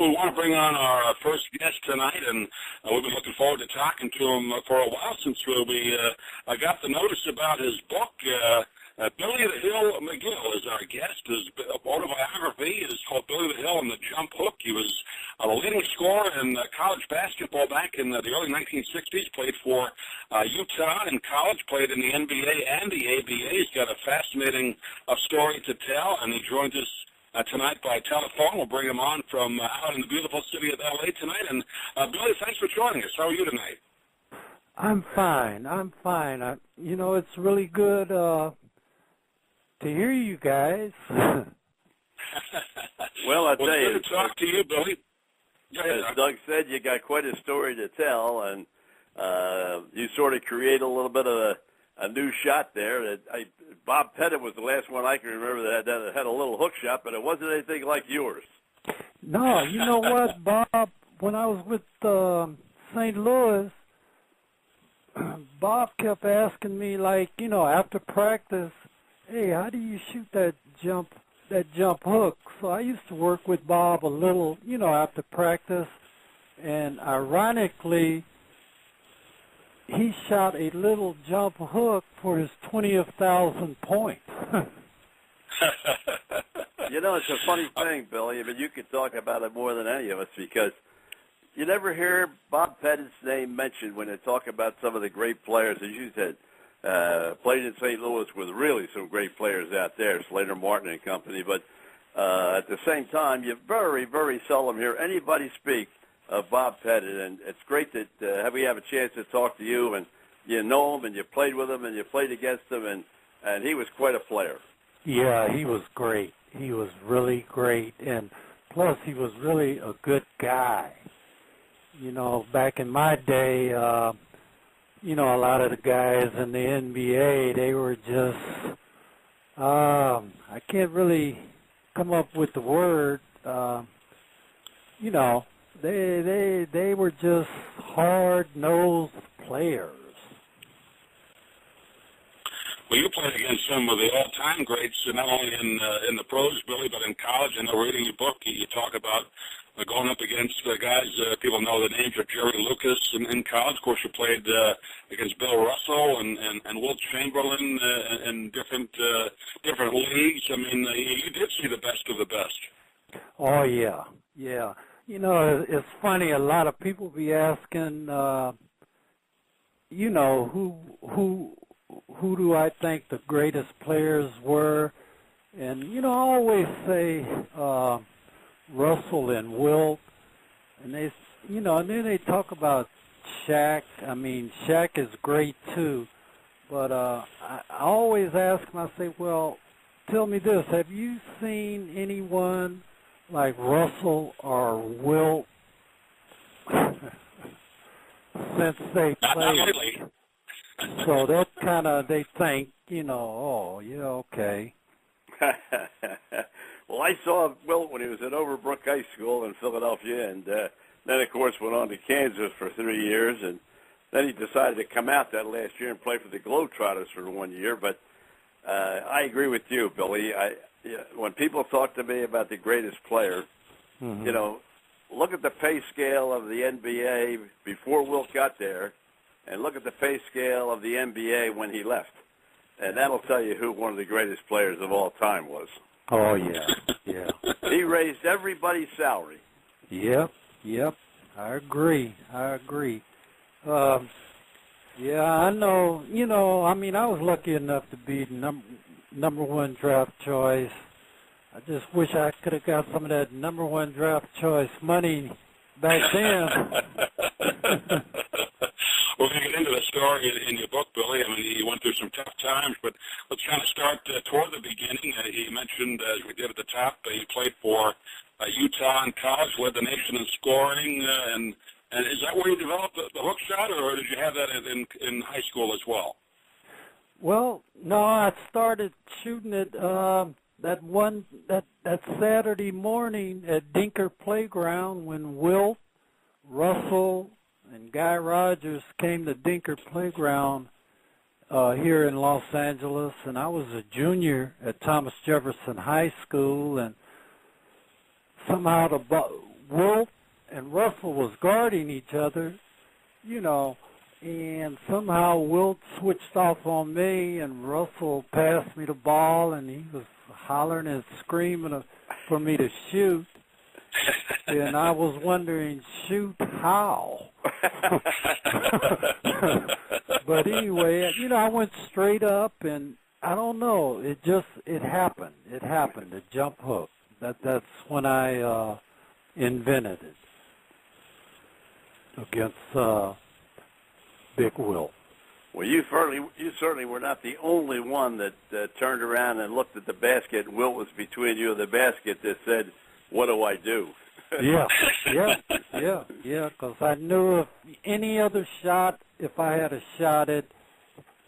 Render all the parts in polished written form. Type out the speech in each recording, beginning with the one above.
we want to bring on our first guest tonight, and we've been looking forward to talking to him for a while since we got the notice about his book. Billy the Hill McGill is our guest. His autobiography is called Billy the Hill and the Jump Hook. He was a leading scorer in college basketball back in the early 1960s, played for Utah in college, played in the NBA and the ABA. He's got a fascinating story to tell, and he joins us tonight by telephone. We'll bring him on from out in the beautiful city of L.A. tonight. And, Billy, thanks for joining us. How are you tonight? I'm fine. It's really good to hear you guys. Well, I tell you, good to talk to you, Billy. As Doug said, you got quite a story to tell, and you sort of create a little bit of a new shot there. Bob Pettit was the last one I can remember that had a little hook shot, but it wasn't anything like yours. No, you know what, Bob? When I was with St. Louis, Bob kept asking me, after practice, hey, how do you shoot that jump hook? So I used to work with Bob a little, after practice, and ironically, he shot a little jump hook for his 20,000th point. It's a funny thing, Billy. I mean, you could talk about it more than any of us because you never hear Bob Pettit's name mentioned when they talk about some of the great players, as you said, played in St. Louis with really some great players out there, Slater Martin and company. But at the same time, you very, very seldom hear anybody speak of Bob Pettit, and it's great that we have a chance to talk to you, and you know him, and you played with him, and you played against him, and he was quite a player. Yeah, he was great. He was really great, and plus he was really a good guy. Back in my day, a lot of the guys in the NBA, they were just, I can't really come up with the word, They were just hard-nosed players. Well, you played against some of the all-time greats, not only in the pros, Billy, but in college. I know reading your book, you talk about going up against guys. People know the names of Jerry Lucas in college. Of course, you played against Bill Russell and Wilt Chamberlain in different leagues. I mean, you did see the best of the best. Oh yeah. It's funny. A lot of people be asking, who do I think the greatest players were? And, I always say Russell and Wilt. And and then they talk about Shaq. I mean, Shaq is great too. But I always ask them, I say, well, tell me this. Have you seen anyone like Russell or Wilt since they played? So that kind of, they think, okay. Well, I saw Wilt when he was at Overbrook High School in Philadelphia, and then, of course, went on to Kansas for 3 years, and then he decided to come out that last year and play for the Globetrotters for 1 year. But I agree with you, Billy. When people talk to me about the greatest player, look at the pay scale of the NBA before Wilt got there, and look at the pay scale of the NBA when he left. And that'll tell you who one of the greatest players of all time was. Oh, yeah. He raised everybody's salary. Yep. I agree. Yeah, I know. I was lucky enough to be number one draft choice. I just wish I could have got some of that number one draft choice money back then. We're going to get into the story in your book, Billy. I mean, you went through some tough times, but let's kind of start toward the beginning. You mentioned, as we did at the top, you played for Utah in college, led the nation in scoring, and is that where you developed the hook shot, or did you have that in high school as well? Well, no, I started shooting it that Saturday morning at Dinker Playground when Wilt, Russell, and Guy Rogers came to Dinker Playground here in Los Angeles, and I was a junior at Thomas Jefferson High School, and somehow Wilt and Russell was guarding each other, you know, and somehow Wilt switched off on me, and Russell passed me the ball, and he was hollering and screaming for me to shoot. And I was wondering, shoot how? But anyway, you know, I went straight up, and I don't know, it happened. It happened, the jump hook. That's when I invented it against Big Will. Well, you certainly were not the only one that turned around and looked at the basket, and Wilt was between you and the basket, that said, "What do I do?" Yeah, because I knew if any other shot, if I had a shot at,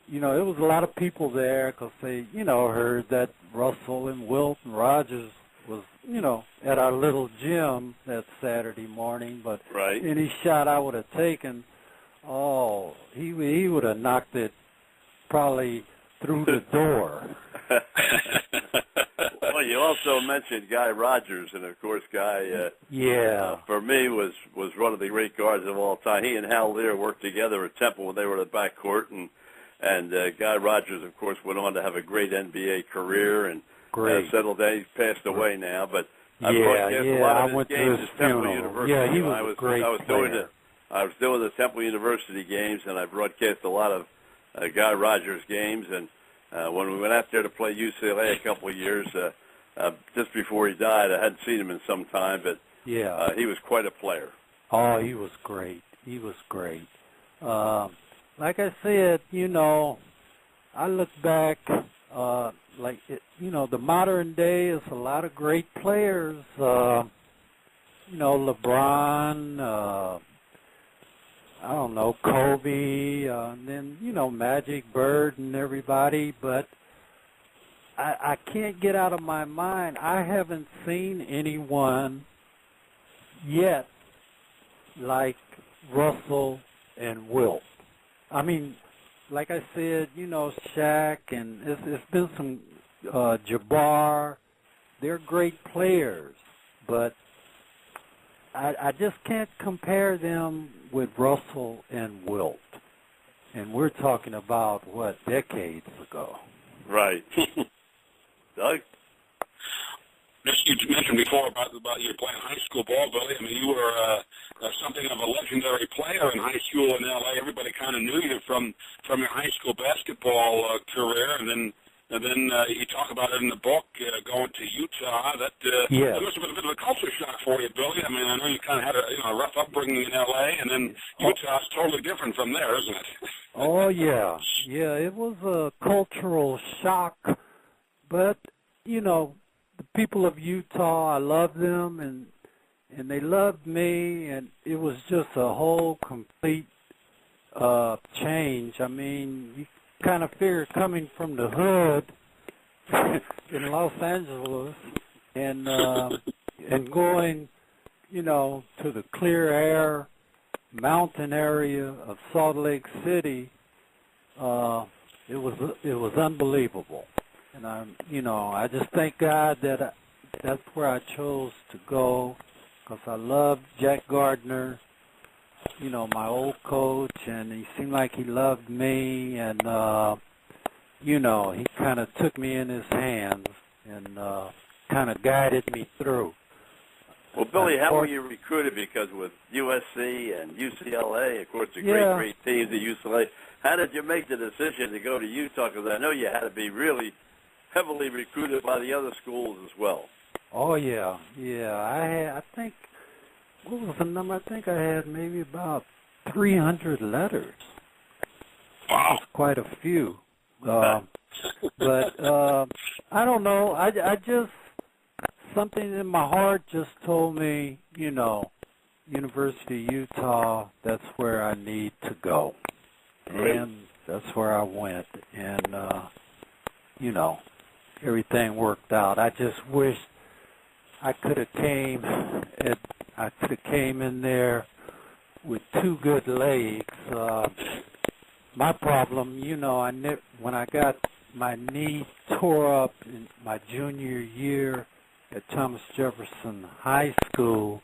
you know, it was a lot of people there because they, you know, heard that Russell and Wilt and Rogers was, you know, at our little gym that Saturday morning. But right. Any shot I would have taken, oh, he would have knocked it probably through the door. Well, you also mentioned Guy Rogers, and of course, Guy, for me, was one of the great guards of all time. He and Hal Lear worked together at Temple when they were at the backcourt, and Guy Rogers, of course, went on to have a great NBA career and settled down. He's passed away now, but I broadcast a lot of his games at Temple University. Yeah, he was a great player. I was doing the Temple University games, and I broadcast a lot of Guy Rogers games. And when we went out there to play UCLA a couple of years, just before he died, I hadn't seen him in some time, but he was quite a player. Oh, he was great. He was great. Like I said, you know, I look back, you know, the modern day is a lot of great players. You know, LeBron, I don't know, Kobe, and then, you know, Magic, Bird, and everybody, but I can't get out of my mind, I haven't seen anyone yet like Russell and Wilt. I mean, like I said, you know, Shaq, and it's been some Jabbar, they're great players, but I just can't compare them with Russell and Wilt. And we're talking about, what, decades ago. Right. Doug? You mentioned before about you playing high school ball, Billy. I mean, you were something of a legendary player in high school in L.A. Everybody kind of knew you from your high school basketball career, and then you talk about it in the book, going to Utah. That must have been a bit of a culture shock for you, Billy. I mean, I know you kind of had a rough upbringing in L.A., and then Utah's totally different from there, isn't it? Oh, yeah. Yeah, it was a cultural shock, but, you know, the people of Utah, I love them, and they loved me, and it was just a whole complete change. I mean, you kind of figure coming from the hood in Los Angeles and going, you know, to the clear air mountain area of Salt Lake City, it was unbelievable. And I just thank God that that's where I chose to go, because I loved Jack Gardner, you know, my old coach, and he seemed like he loved me, and you know, he kind of took me in his hands and kind of guided me through. Well, Billy, how were you recruited? Because with USC and UCLA, of course, the great teams at UCLA, how did you make the decision to go to Utah? Because I know you had to be really heavily recruited by the other schools as well. Oh, yeah. I think, what was the number? I think I had maybe about 300 letters. Wow. That's quite a few. But I don't know. I just, something in my heart just told me, you know, University of Utah, that's where I need to go. Right. And that's where I went. And, you know, everything worked out. I just wish I could have came in there with two good legs. My problem, you know, when I got my knee tore up in my junior year at Thomas Jefferson High School,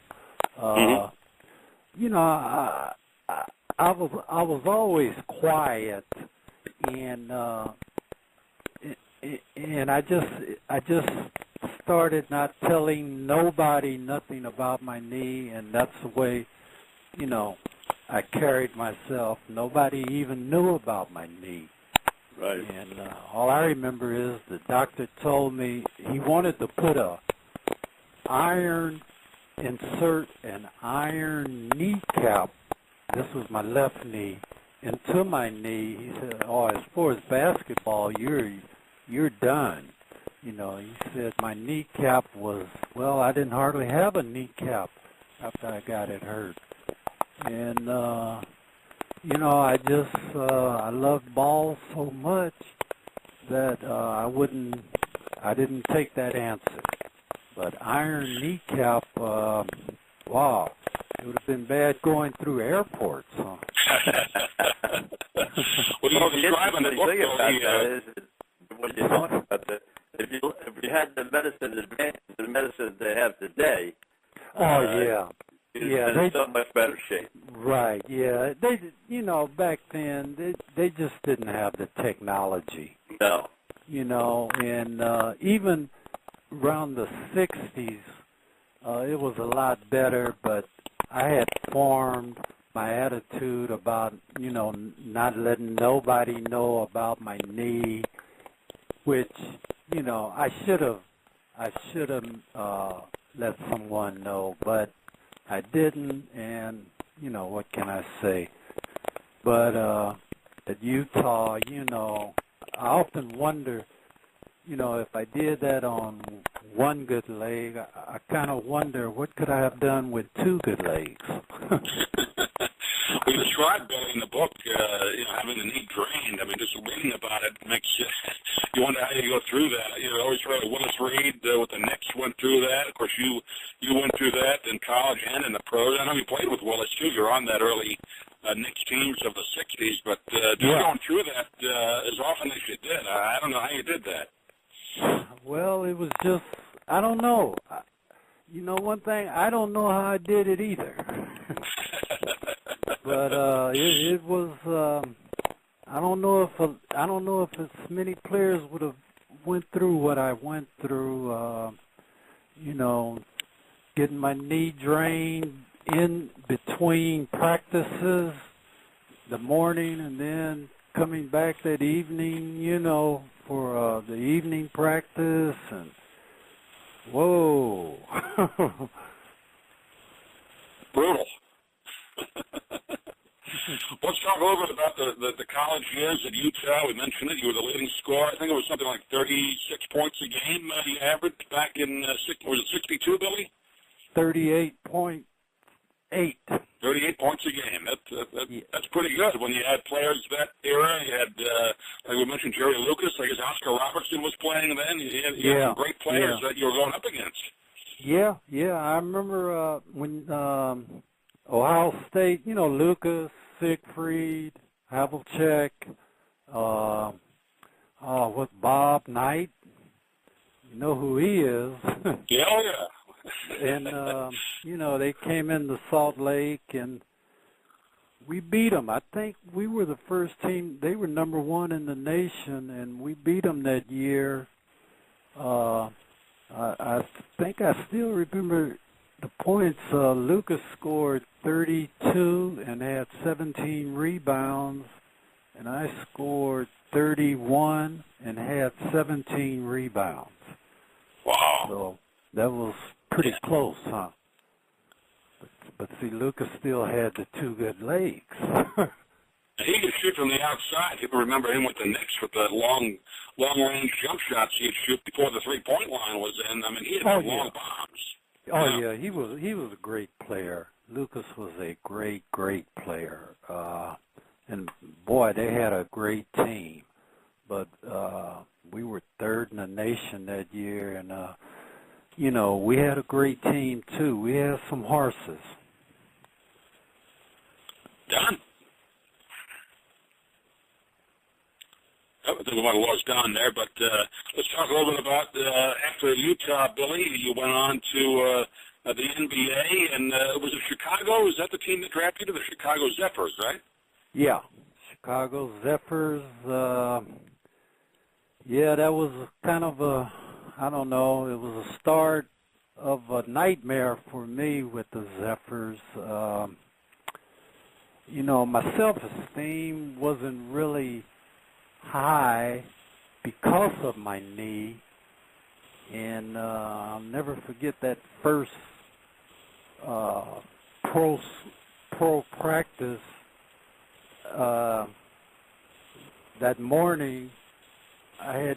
You know, I was always quiet, and I just started not telling nobody nothing about my knee, and that's the way, you know, I carried myself. Nobody even knew about my knee. Right. And all I remember is the doctor told me he wanted to put insert an iron kneecap. This was my left knee, into my knee. He said, "Oh, as far as basketball, you're done." You know, he said my kneecap was, well, I didn't hardly have a kneecap after I got it hurt. And, you know, I loved ball so much that I didn't take that answer. But iron kneecap, wow, it would have been bad going through airports, huh? Well, you describe in the book, what you're talking about, if you had the medicine advances in medicine they have today, they're in so much better shape. Right, yeah. They, you know, back then they just didn't have the technology. No. You know, and even around the 60s, it was a lot better, but I had formed my attitude about, you know, not letting nobody know about my knee, which, you know, I should have let someone know, but I didn't, and, you know, what can I say? But at Utah, you know, I often wonder, you know, if I did that on one good leg, I kind of wonder what could I have done with two good legs. We described Billy in the book, you know, having the knee drained. I mean, just reading about it makes you wonder how you go through that. You know, I always read Willis Reed with the Knicks went through that. Of course, you went through that in college and in the pros. I know you played with Willis too. You're on that early Knicks teams of the '60s, but going through that as often as you did, I don't know how you did that. Well, it was just, I don't know. You know, one thing, I don't know how I did it either. But it was, I don't know if as many players would have went through what I went through, you know, getting my knee drained in between practices the morning and then coming back that evening, you know, for the evening practice, and whoa. Brutal. Let's talk a little bit about the college years at Utah. We mentioned it. You were the leading scorer. I think it was something like 36 points a game you averaged back in, was it 62, Billy? 38.8. 38 points a game. That's pretty good. When you had players that era, you had, like we mentioned, Jerry Lucas. I guess Oscar Robertson was playing then. You had some great players that you were going up against. Yeah. I remember when Ohio State, you know, Lucas, Siegfried, Havlicek, with Bob Knight. You know who he is. Yeah. And, you know, they came into Salt Lake, and we beat them. I think we were the first team. They were number one in the nation, and we beat them that year. I think I still remember the points. Lucas scored 32 and had 17 rebounds, and I scored 31 and had 17 rebounds. Wow. So that was pretty close, huh? But see, Lucas still had the two good legs. He could shoot from the outside. People remember him with the Knicks with the long-range jump shots he'd shoot before the three-point line was in. I mean, he had long bombs. Yeah, he was a great player. Lucas was a great player. And boy, they had a great team. But we were third in the nation that year, and you know, we had a great team too. We had some horses. Don? I think we might have lost Don there, but let's talk a little bit about after Utah, Billy. You went on to the NBA, and was it Chicago? Is that the team that drafted you? The Chicago Zephyrs, right? Yeah, Chicago Zephyrs. Yeah, that was kind of a, I don't know, it was a start of a nightmare for me with the Zephyrs. You know, my self-esteem wasn't really high because of my knee, and I'll never forget that first pro practice. That morning, I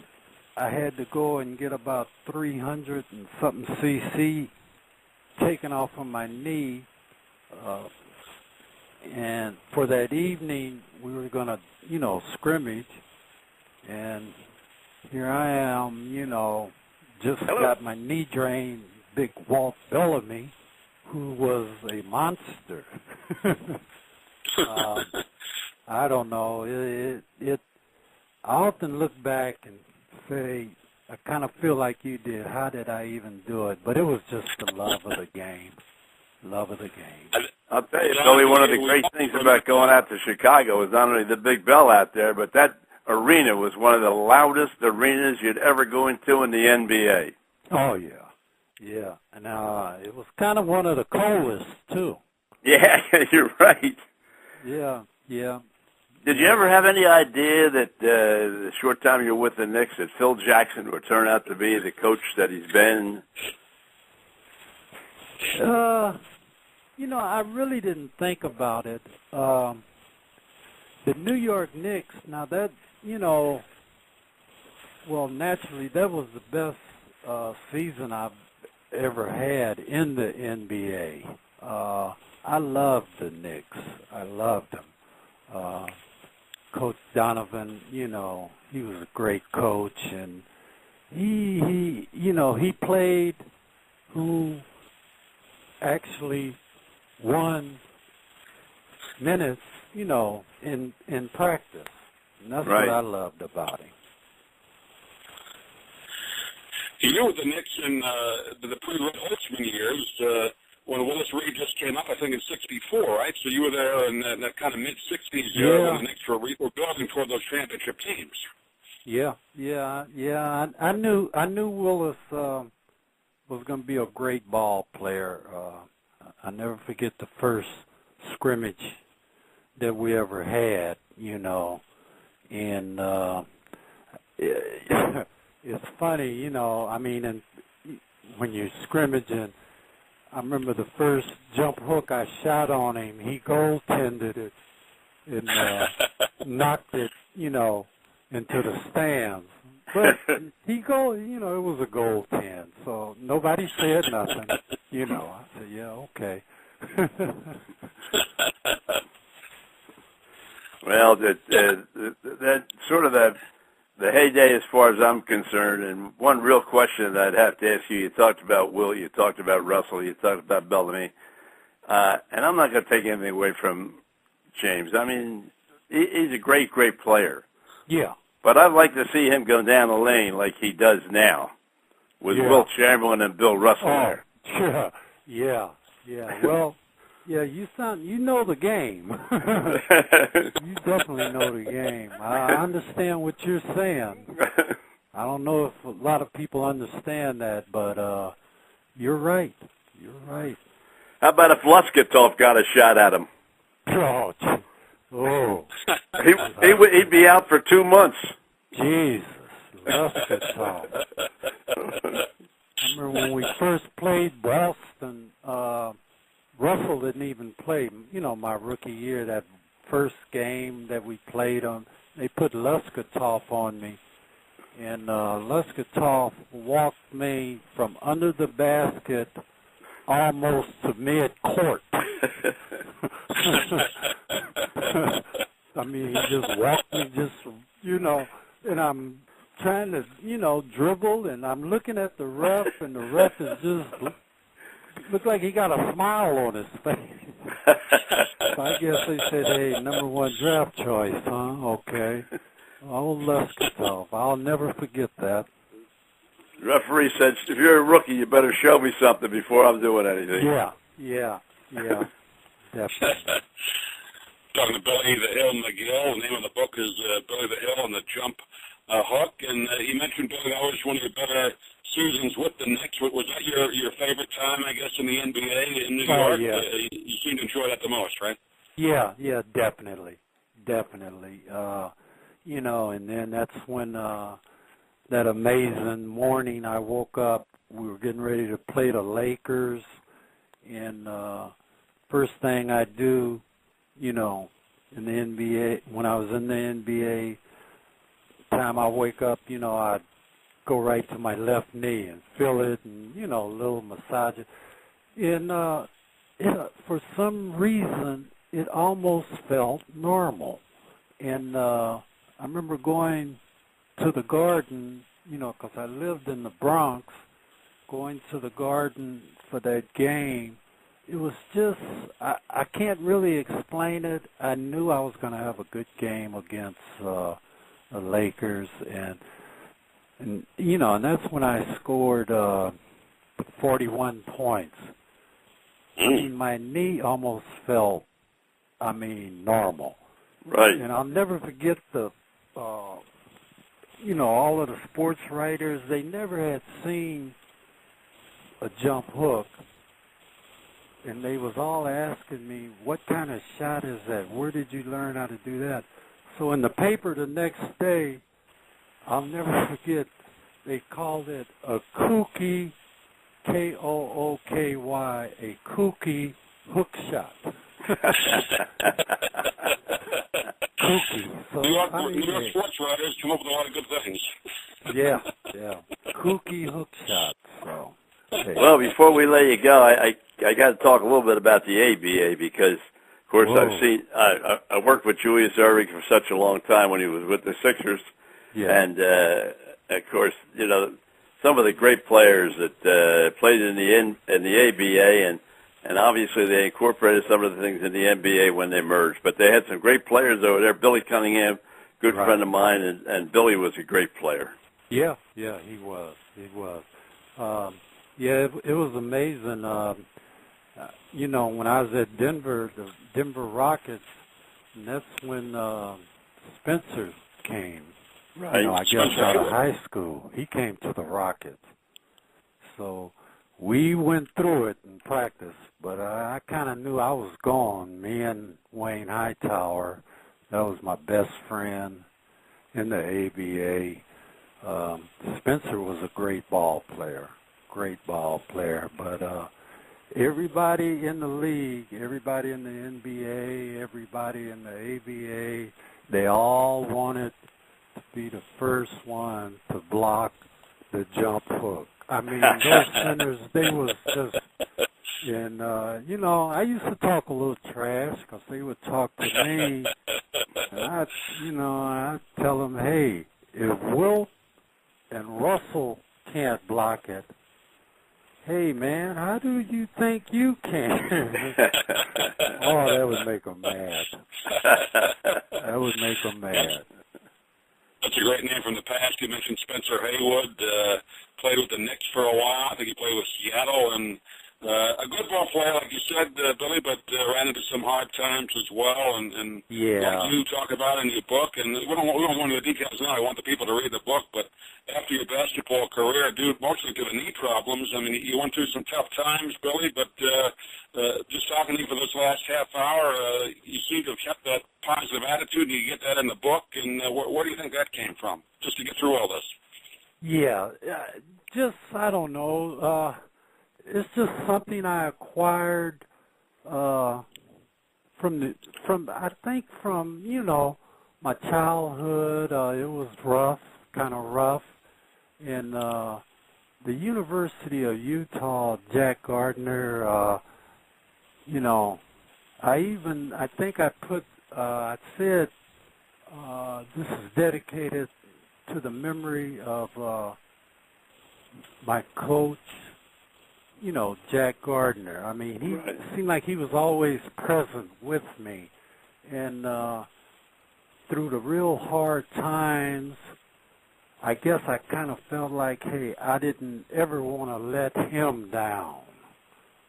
had to go and get about 300 and something cc taken off of my knee, and for that evening we were going to, you know, scrimmage, and here I am, you know, just got my knee drained. Big Walt Bellamy, who was a monster. I don't know. I often look back and say, I kind of feel like you did. How did I even do it? But it was just the love of the game. Love of the game. I'll tell you, Billy, one of the great things about going out to Chicago was not only the Big Bell out there, but that arena was one of the loudest arenas you'd ever go into in the NBA. Oh, yeah. Yeah. And it was kind of one of the coldest, too. Yeah, you're right. Yeah, yeah. Did you ever have any idea that the short time you were with the Knicks that Phil Jackson would turn out to be the coach that he's been? You know, I really didn't think about it. The New York Knicks, now that, you know, well, naturally, that was the best season I've ever had in the NBA. I loved the Knicks. I loved them. Coach Donovan, you know, he was a great coach, and he you know, he played who actually won minutes, you know, in practice. And that's right. what I loved about him. You were the Knicks in the pre-Red Holtzman years, when Willis Reed just came up, I think in '64, right? So you were there in that kind of mid-'60s era when the Knicks were building toward those championship teams. Yeah. I knew Willis was going to be a great ball player. I never forget the first scrimmage that we ever had, you know, and it's funny, you know, I mean, and when you're scrimmaging, I remember the first jump hook I shot on him, he goaltended it and knocked it, you know, into the stands. But you know, it was a goaltend, so nobody said nothing, you know. I said, yeah, okay. Well, that sort of the heyday as far as I'm concerned, and one real question that I'd have to ask you, you talked about Will, you talked about Russell, you talked about Bellamy, and I'm not going to take anything away from James. I mean, he's a great, great player. Yeah. But I'd like to see him go down the lane like he does now with Will Chamberlain and Bill Russell there. Sure. Yeah. Well, yeah, you know the game. You definitely know the game. I understand what you're saying. I don't know if a lot of people understand that, but you're right. You're right. How about if Luskatov got a shot at him? Oh. He'd be out for 2 months. Jesus, Luskatov. I remember when we first played Boston, Russell didn't even play, you know, my rookie year, that first game that we played on, they put Luskatov on me, and Luskatov walked me from under the basket almost to mid-court. I mean, he just walked me you know, and I'm trying to, you know, dribble, and I'm looking at the ref, and the ref is just looked like he got a smile on his face. So I guess they said, hey, #1 draft choice, huh? Okay. Oh, Luskatov. I'll never forget that. The referee said, if you're a rookie, you better show me something before I'm doing anything. Yeah, definitely. Talking to Billy the Hill McGill. The name of the book is Billy the Hill and the Jump Hook. And he mentioned, Billy, that was one of your better seasons with the Knicks. Was that your favorite time, I guess, in the NBA in New York? Yeah. You seem to enjoy that the most, right? Yeah, definitely. You know, and then that's when that amazing morning I woke up. We were getting ready to play the Lakers, and first thing I do, you know, in the NBA, when I was in the NBA, time I wake up, you know, I'd go right to my left knee and feel it, and, you know, a little massage it. And for some reason, it almost felt normal. And I remember going to the Garden, you know, because I lived in the Bronx, going to the Garden for that game. It was just, I can't really explain it. I knew I was going to have a good game against the Lakers, and you know, and that's when I scored 41 points. I mean, my knee almost felt, normal. Right. And I'll never forget the, you know, all of the sports writers, they never had seen a jump hook. And they was all asking me, what kind of shot is that? Where did you learn how to do that? So in the paper the next day, I'll never forget, they called it a kooky, K-O-O-K-Y, a kooky hook shot. Kooky. So, New York sports writers come up with a lot of good things. Yeah. Kooky hook shot. So. Hey. Well, before we let you go, I got to talk a little bit about the ABA because, of course, I worked with Julius Erving for such a long time when he was with the Sixers, and of course, you know, some of the great players that played in the ABA, and obviously they incorporated some of the things in the NBA when they merged. But they had some great players over there. Billy Cunningham, good friend of mine, and Billy was a great player. Yeah, he was. Yeah, it was amazing. You know, when I was at Denver, the Denver Rockets, and that's when Spencer came. Right. You know, I guess out of high school. He came to the Rockets. So we went through it in practice, but I kind of knew I was gone. Me and Wayne Hightower, that was my best friend in the ABA. Spencer was a great ball player, but everybody in the league, everybody in the NBA, everybody in the ABA, they all wanted to be the first one to block the jump hook. I mean, those centers, they was just, and, you know, I used to talk a little trash because they would talk to me, and I'd tell them, hey, if Wilt and Russell can't block it, hey, man, how do you think you can? Oh, that would make them mad. That's a great name from the past. You mentioned Spencer Haywood, played with the Knicks for a while. I think he played with Seattle, and a good ball player, like you said, Billy, but ran into some hard times as well. And like you talk about in your book, and we don't want the details now. I want the people to read the book, but after your basketball career, due mostly to the knee problems, I mean, you went through some tough times, Billy, but just talking to you for this last half hour, you seem to have kept that positive attitude, and you get that in the book, and where do you think that came from, just to get through all this? Yeah, I don't know. It's just something I acquired from you know, my childhood. It was kind of rough. And the University of Utah, Jack Gardner, you know, I said this is dedicated to the memory of my coach, you know, Jack Gardner. I mean, he seemed like he was always present with me. And through the real hard times, I guess I kind of felt like, hey, I didn't ever want to let him down.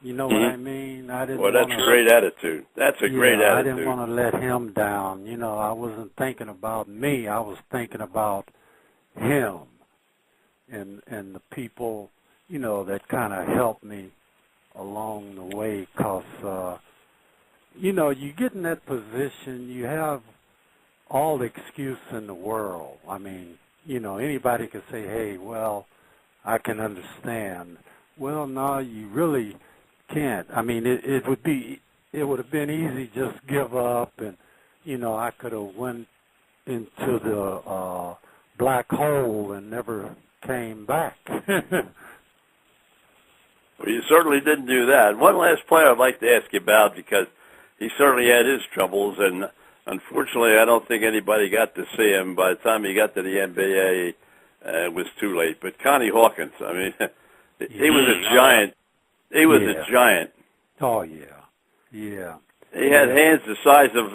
You know what I mean? I didn't. Well, that's a great attitude. That's a great attitude. I didn't want to let him down. You know, I wasn't thinking about me. I was thinking about him and the people, you know, that kind of helped me along the way. Because, you know, you get in that position, you have all the excuse in the world. I mean, you know, anybody could say, hey, well, I can understand. Well, no, you really can't. I mean, it would have been easy just give up, and you know, I could have went into the black hole and never came back. Well, you certainly didn't do that. One last player I'd like to ask you about, because he certainly had his troubles, and unfortunately, I don't think anybody got to see him. By the time he got to the NBA, it was too late. But Connie Hawkins, I mean, he was a giant. He was a giant. Oh, yeah. Yeah. He had hands the size of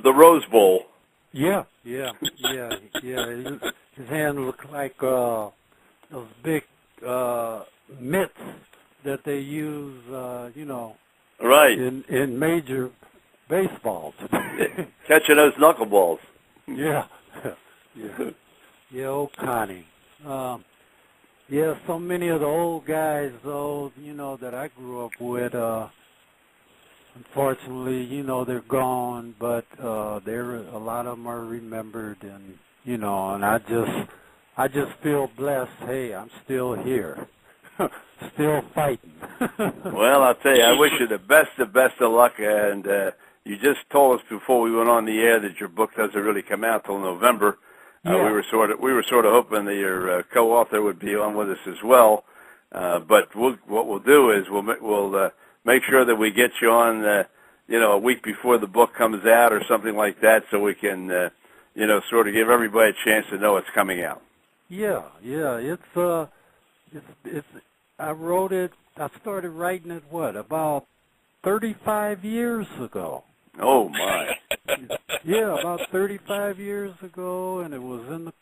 the Rose Bowl. Yeah. His hand looked like those big mitts that they use, you know, right, in major baseballs. Catching those knuckleballs. Yeah. Old Connie. Yeah, so many of the old guys, though, you know, that I grew up with, unfortunately, you know, they're gone, but a lot of them are remembered, and you know, and I just feel blessed. Hey, I'm still here, still fighting. Well, I'll tell you, I wish you the best of luck, and you just told us before we went on the air that your book doesn't really come out till November. Yeah. We were sort of hoping that your co-author would be on with us as well. But what we'll do is we'll make sure that we get you on, you know, a week before the book comes out or something like that, so we can, you know, sort of give everybody a chance to know it's coming out. Yeah. It's. I wrote it. I started writing it about 35 years ago. Oh my. Yeah, about 35 years ago, and it was in the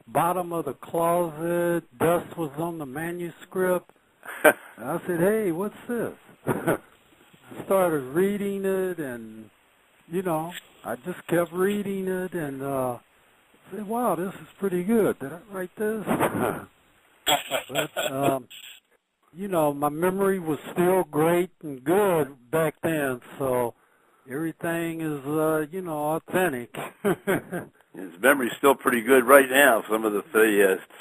bottom of the closet. Dust was on the manuscript. I said, hey, what's this? I started reading it, and, you know, I just kept reading it, and said, wow, this is pretty good. Did I write this? But, you know, my memory was still great and good back then, so everything is, you know, authentic. His memory's still pretty good right now, some of the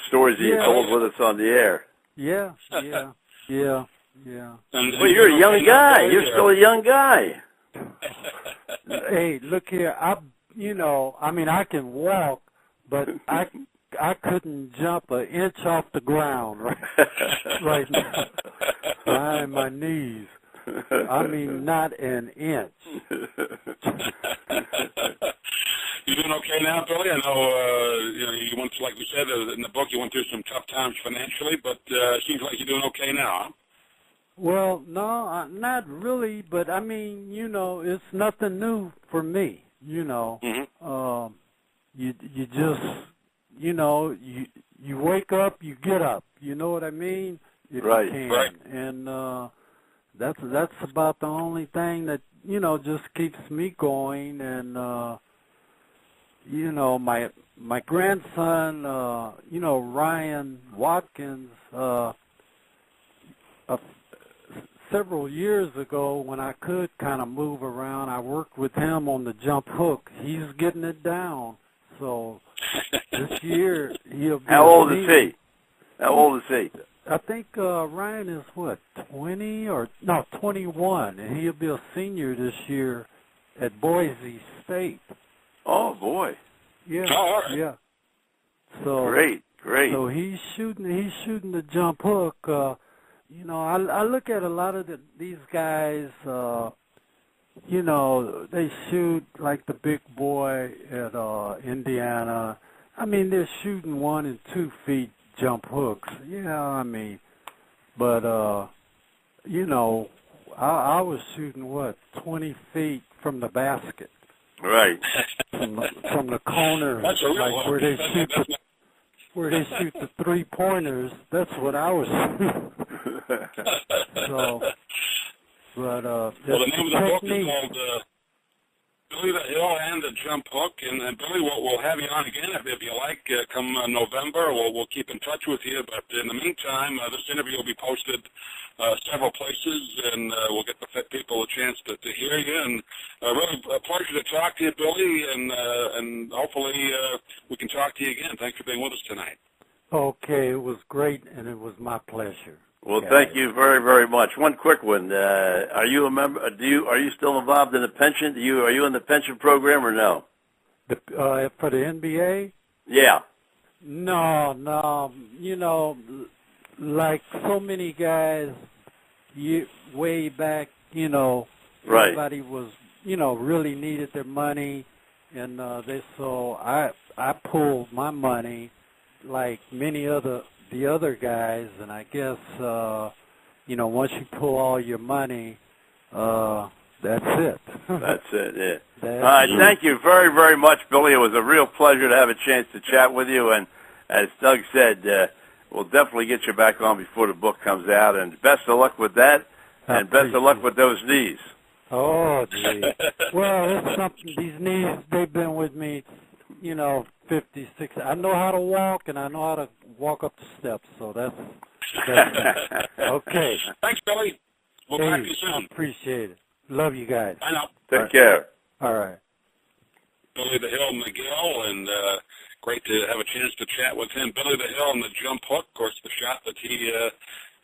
stories that you told with us on the air. Yeah. Well, you're a young guy. You're still a young guy. Hey, look here. You know, I mean, I can walk, but I couldn't jump an inch off the ground right now. Behind my knees. I mean, not an inch. You doing okay now, Billy? I know, you know, you went, like we said in the book, you went through some tough times financially, but it seems like you're doing okay now, huh? Well, no, not really, but I mean, you know, it's nothing new for me, you know. Mm-hmm. You just, you know, you wake up, you get up, you know what I mean? If right, you can. Right. And that's about the only thing that, you know, just keeps me going. And you know, my grandson, you know, Ryan Watkins, several years ago when I could kind of move around, I worked with him on the jump hook. He's getting it down. So this year he'll be. How old is he? How old is he? I think Ryan is what, 20 or no, 21, and he'll be a senior this year at Boise State. Oh boy. Yeah. Oh, all right. Yeah. So great. So he's shooting the jump hook. You know, I look at a lot of these guys. You know, they shoot like the big boy at Indiana. I mean, they're shooting 1 and 2 feet jump hooks. Yeah, I mean, but you know, I was shooting 20 feet from the basket. Right. from the corner, That's a real like hook. where they shoot the 3-pointers. That's what I was shooting. So, but well, the name of the book is technique. called Billy the Hill and the Jump Hook. And Billy, we'll have you on again if you like. Come November, we'll keep in touch with you. But in the meantime, this interview will be posted several places, and we'll get the people a chance to hear you. And really a pleasure to talk to you, Billy, and hopefully we can talk to you again. Thanks for being with us tonight. Okay, it was great, and it was my pleasure. Well, thank you very, very much. One quick one: are you a member? Are you still involved in the pension? Are you in the pension program or no? For the NBA? Yeah. No. You know, like so many guys, way back, you know, right. Everybody was, you know, really needed their money, and so I pulled my money, like many the other guys, and I guess, you know, once you pull all your money, that's it. That's it, yeah. All right, thank you very, very much, Billy. It was a real pleasure to have a chance to chat with you, and as Doug said, we'll definitely get you back on before the book comes out, and best of luck with that, and best of luck with those knees. Oh, gee. Well, it's something, these knees, they've been with me, you know, 50, 60. I know how to walk, and I know how to walk up the steps, so that's okay. Thanks, Billy. We'll talk to you soon. Appreciate it. Love you guys. I know. Take care. All right. Billy the Hill McGill, and great to have a chance to chat with him. Billy the Hill and the jump hook, of course, the shot that he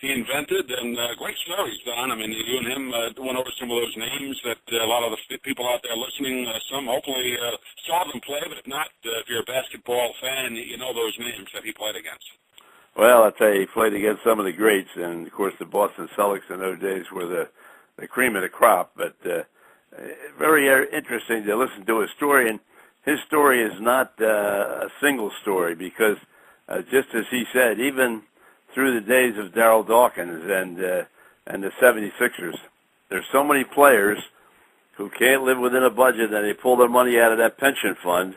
invented, and great stories, Don. I mean, you and him went over some of those names that a lot of the people out there listening, some hopefully saw them play, but if not, if you're a basketball fan, you know those names that he played against. Well, I'll tell you, he played against some of the greats, and, of course, the Boston Celtics in those days were the cream of the crop, but very interesting to listen to his story, and his story is not a single story because, just as he said, even through the days of Darryl Dawkins and the 76ers, there's so many players who can't live within a budget and they pull their money out of that pension fund,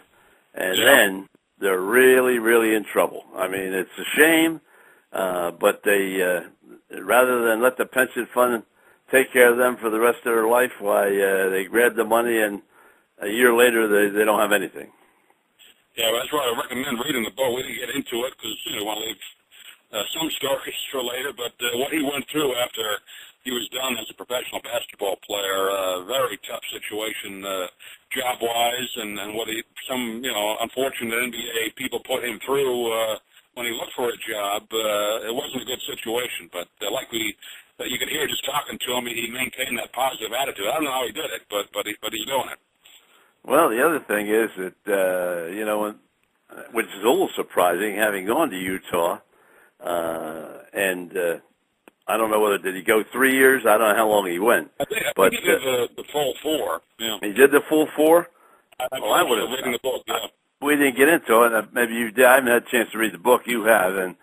and then they're really, really in trouble. I mean, it's a shame, but they rather than let the pension fund take care of them for the rest of their life, why they grab the money and a year later they don't have anything. Yeah, that's why I recommend reading the book. We didn't get into it because, you know, want to leave some stories for later, but what he went through after he was done as a professional basketball player, very tough situation job-wise, and what some, you know, unfortunate NBA people put him through when he looked for a job. It wasn't a good situation, but like you could hear just talking to him, he maintained that positive attitude. I don't know how he did it, but he's doing it. Well, the other thing is that, you know, which is a little surprising, having gone to Utah, and I don't know whether did he go 3 years. I don't know how long he went. I think he did the full 4. Yeah. He did the full 4. I would have reading the book. Yeah. We didn't get into it. Maybe you did. I haven't had a chance to read the book. You have, and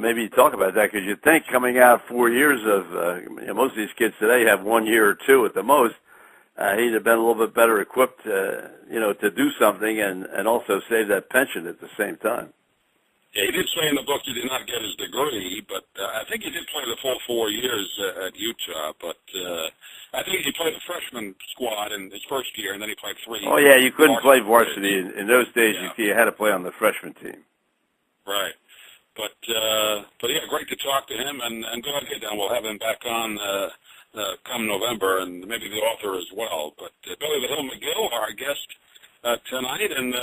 maybe you talk about that because you think coming out 4 years of you know, most of these kids today have 1 year or 2 at the most. He'd have been a little bit better equipped, you know, to do something and also save that pension at the same time. Yeah, he did say in the book he did not get his degree, but I think he did play the full 4 years at Utah. But I think he played the freshman squad in his first year, and then he played 3. Oh yeah, you couldn't play varsity in those days. Yeah. You had to play on the freshman team. Right. But yeah, great to talk to him, and go ahead, and we'll have him back on come November, and maybe the author as well. But Billy the Hill McGill, our guest tonight, and